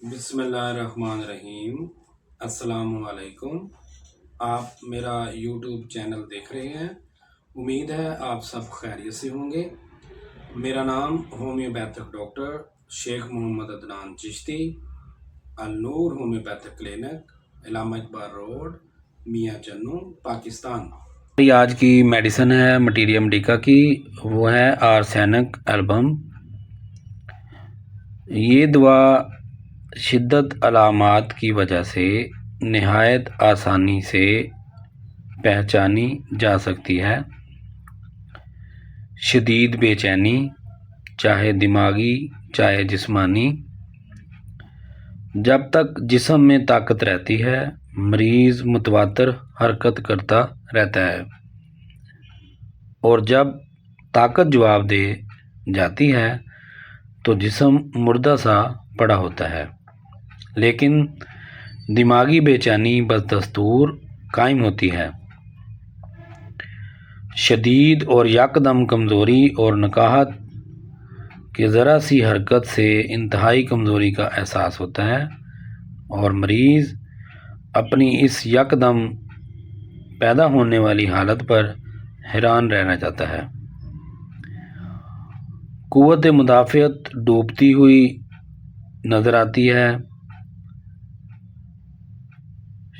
بسم اللہ الرحمن الرحیم۔ السلام علیکم۔ آپ میرا یوٹیوب چینل دیکھ رہے ہیں، امید ہے آپ سب خیریت سے ہوں گے۔ میرا نام ہومیوپیتھک ڈاکٹر شیخ محمد عدنان چشتی، النور ہومیوپیتھک کلینک، علامہ اقبال روڈ، میاں چنو، پاکستان۔ آج کی میڈیسن ہے مٹیریم ڈیکا کی، وہ ہے آرسینک البم۔ یہ دوا شدت علامات کی وجہ سے نہایت آسانی سے پہچانی جا سکتی ہے۔ شدید بے چینی، چاہے دماغی چاہے جسمانی، جب تک جسم میں طاقت رہتی ہے مریض متواتر حرکت کرتا رہتا ہے، اور جب طاقت جواب دے جاتی ہے تو جسم مردہ سا پڑا ہوتا ہے، لیکن دماغی بے چینی بدستور قائم ہوتی ہے۔ شدید اور یکدم کمزوری اور نکاہت کہ ذرا سی حرکت سے انتہائی کمزوری کا احساس ہوتا ہے، اور مریض اپنی اس یکدم پیدا ہونے والی حالت پر حیران رہنا چاہتا ہے۔ قوت مدافعت ڈوبتی ہوئی نظر آتی ہے۔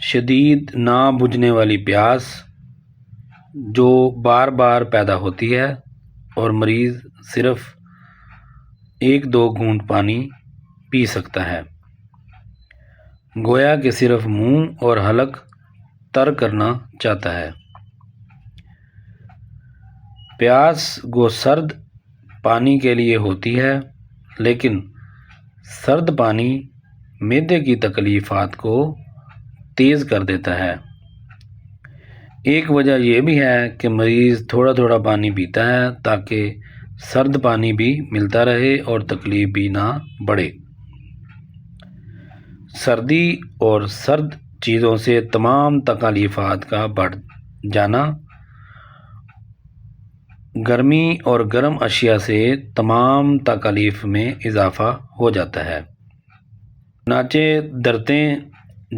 شدید نہ بجھنے والی پیاس جو بار بار پیدا ہوتی ہے، اور مریض صرف 1-2 گھونٹ پانی پی سکتا ہے، گویا کہ صرف منہ اور حلق تر کرنا چاہتا ہے۔ پیاس گو سرد پانی کے لیے ہوتی ہے، لیکن سرد پانی معدے کی تکلیفات کو تیز کر دیتا ہے۔ ایک وجہ یہ بھی ہے کہ مریض تھوڑا تھوڑا پانی پیتا ہے تاکہ سرد پانی بھی ملتا رہے اور تکلیف بھی نہ بڑھے۔ سردی اور سرد چیزوں سے تمام تکلیفات کا بڑھ جانا، گرمی اور گرم اشیاء سے تمام تکلیف میں اضافہ ہو جاتا ہے۔ چنانچہ دردیں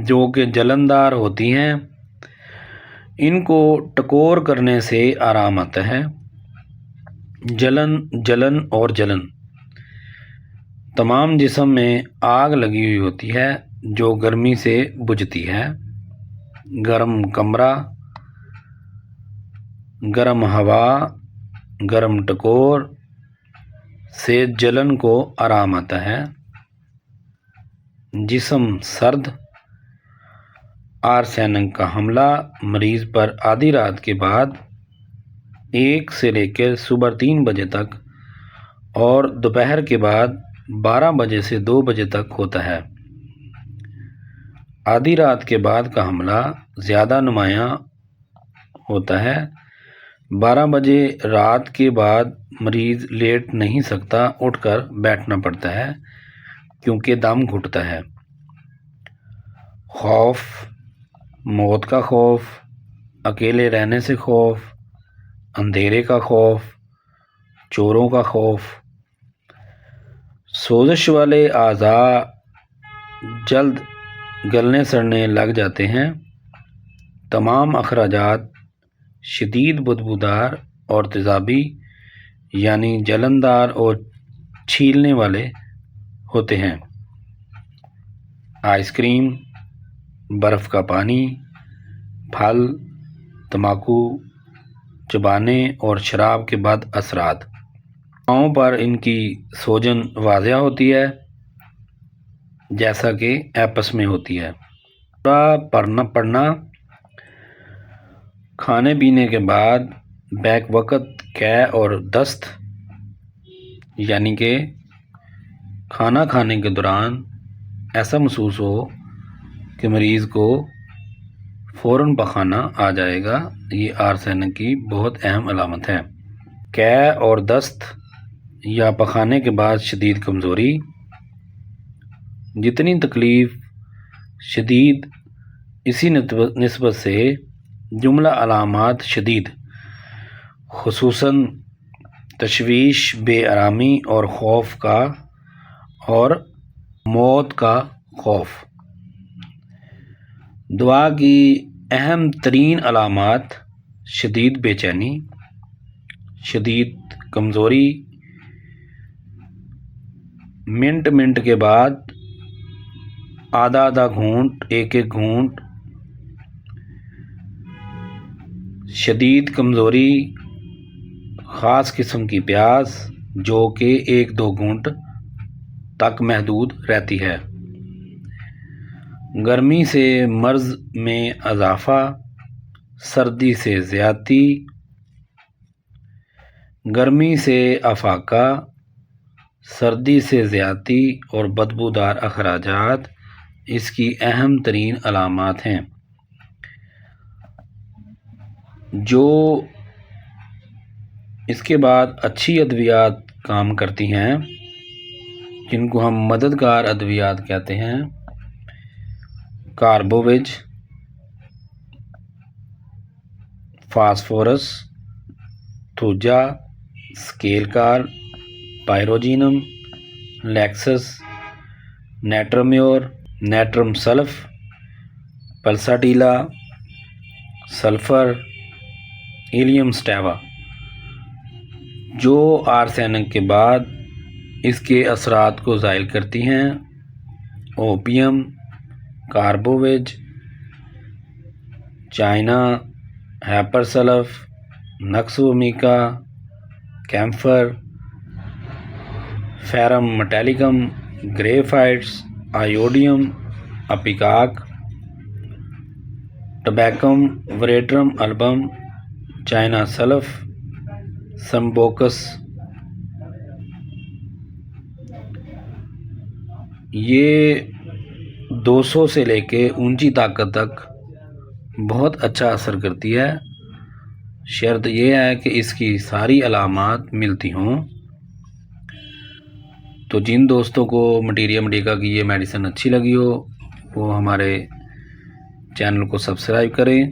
جو کہ جلندار ہوتی ہیں، ان کو ٹکور کرنے سے آرام آتا ہے۔ جلن اور جلن، تمام جسم میں آگ لگی ہوئی ہوتی ہے جو گرمی سے بجھتی ہے۔ گرم کمرہ، گرم ہوا، گرم ٹکور سے جلن کو آرام آتا ہے۔ جسم سرد، آرسینک کا حملہ مریض پر آدھی رات کے بعد 1 سے لے کر صبح 3 بجے تک اور دوپہر کے بعد 12 بجے سے 2 بجے تک ہوتا ہے۔ آدھی رات کے بعد کا حملہ زیادہ نمایاں ہوتا ہے۔ 12 بجے رات کے بعد مریض لیٹ نہیں سکتا، اٹھ کر بیٹھنا پڑتا ہے کیونکہ دم گھٹتا ہے۔ خوف، موت کا خوف، اکیلے رہنے سے خوف، اندھیرے کا خوف، چوروں کا خوف، سوزش والے اعضاء جلد گلنے سڑنے لگ جاتے ہیں۔ تمام اخراجات شدید بدبودار اور تیزابی یعنی جلندار اور چھیلنے والے ہوتے ہیں۔ آئس کریم، برف کا پانی، پھل، تمباکو چبانے اور شراب کے بد اثرات، پاؤں پر ان کی سوجن واضح ہوتی ہے جیسا کہ ایپس میں ہوتی ہے۔ پڑنا، کھانے پینے کے بعد بیک وقت قے اور دست، یعنی کہ کھانا کھانے کے دوران ایسا محسوس ہو کہ مریض کو فوراً پخانہ آ جائے گا، یہ آرسینک کی بہت اہم علامت ہے۔ قے اور دست یا پخانے کے بعد شدید کمزوری، جتنی تکلیف شدید اسی نسبت سے جملہ علامات شدید، خصوصاً تشویش، بے آرامی اور خوف کا اور موت کا خوف۔ دعا کی اہم ترین علامات شدید بے چینی، شدید کمزوری، منٹ منٹ کے بعد آدھا آدھا گھونٹ، ایک ایک گھونٹ، شدید کمزوری، خاص قسم کی پیاس جو کہ 1-2 گھونٹ تک محدود رہتی ہے، گرمی سے مرض میں اضافہ، سردی سے زیادتی، گرمی سے افاقہ، سردی سے زیادتی اور بدبودار اخراجات اس کی اہم ترین علامات ہیں۔ جو اس کے بعد اچھی ادویات کام کرتی ہیں جن کو ہم مددگار ادویات کہتے ہیں، کاربوویج، فاسفورس، تھوجا، سکیلکار، پائروجینم، لیکسس، نیٹرمیور، نیٹرم سلف، پلساٹیلا، سلفر، ایلیم سٹیوا، جو آرسینک کے بعد اس کے اثرات کو زائل کرتی ہیں، اوپیم، کاربوویج، چائنا، ہیپر سلف، نکس ومیکا، کیمفر، فیرم میٹیلکم، گریفائٹس، آئیوڈیم، اپیکاک، ٹبیکم، وریٹرم البم، چائنا سلف، سمبوکس۔ یہ 200 سے لے کے اونچی طاقت تک بہت اچھا اثر کرتی ہے، شرط یہ ہے کہ اس کی ساری علامات ملتی ہوں۔ تو جن دوستوں کو مٹیریا میڈیکا کی یہ میڈیسن اچھی لگی ہو وہ ہمارے چینل کو سبسکرائب کریں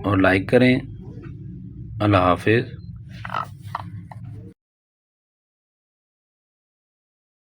اور لائک کریں۔ اللہ حافظ۔